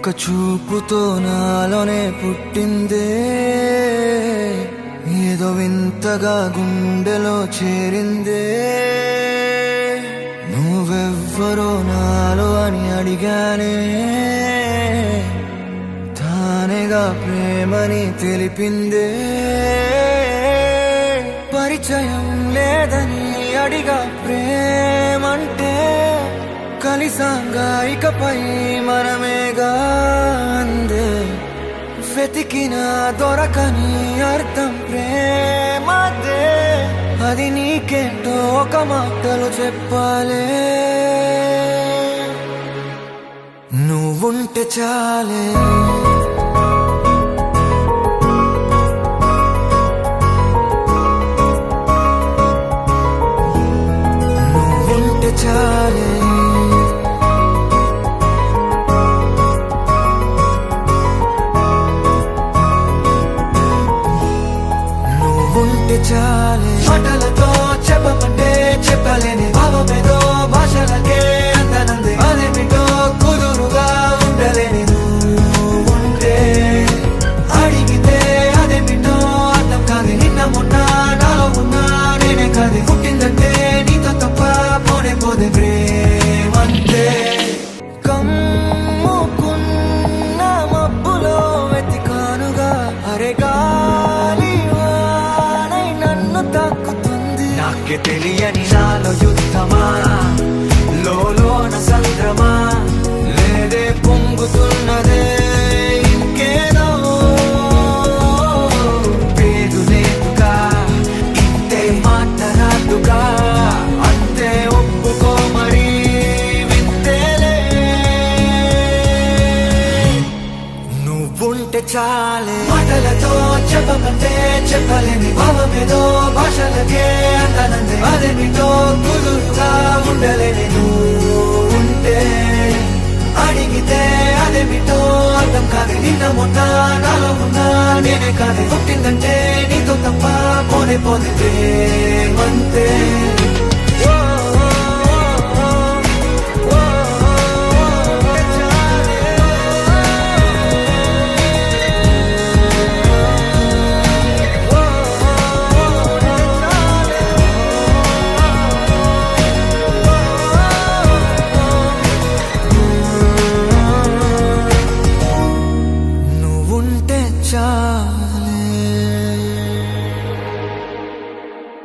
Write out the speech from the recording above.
ఒక చూపుతో నాలోనే పుట్టిందే, ఏదో వింతగా గుండెలో చేరిందే. నువ్వెవ్వరో నాలో అని అడిగానే, తానేగా ప్రేమని తెలిపిందే. పరిచయం లేదని అడిగా ప్రేమంటే, కలిసాంగా ఇకపై మనమేగా అందే. వెతికిన దొరకని అర్థం ప్రేమదే, అది నీకేంటో ఒక మాటలు చెప్పాలే. నువ్వుంటే చాలే, నువ్వుంటే చాలే, ఉంటే చాలే. మాటలతో చెప్పమంటే చెప్పలేని భావమేదో భాషలకే అందనంది. అదేమిటో కుదురుగా ఉండలేని నువ్వుంటే, అడిగితే అదేమిటో అర్థం కాదు. నిన్న మొన్న నాలో ఉన్నా నేనే కాదు. పుట్టిందంటే నీతో తప్ప పోనే పోదే ప్రేమంతే. కమ్ముకున్న మబ్బులో వెతికానుగా, అరే గాలి నాకే తెలియని నాలో యుద్ధమా, లోన సంద్రమా, లేదే పొంగుతున్నదే ఇంకేదో. పేరు లేదుగా, ఇంతే మాట రాదుగా, అంతే ఒప్పుకో మరి వింతేలే. నువ్వుంటే చాలే, మాటలతో చెప్పమంటే చెప్పలేని భావమేదో భాషలకే అందనంది. అదేమిటో కుదురుగా ఉండలేని నువ్వుంటే, అడిగితే అదేమిటో అర్థం కాదు. నిన్న మొన్న నాలో ఉన్నా నేనే కాదు. పుట్టిందంటే నీతో తప్ప పోనే పోతే ప్రేమంతే.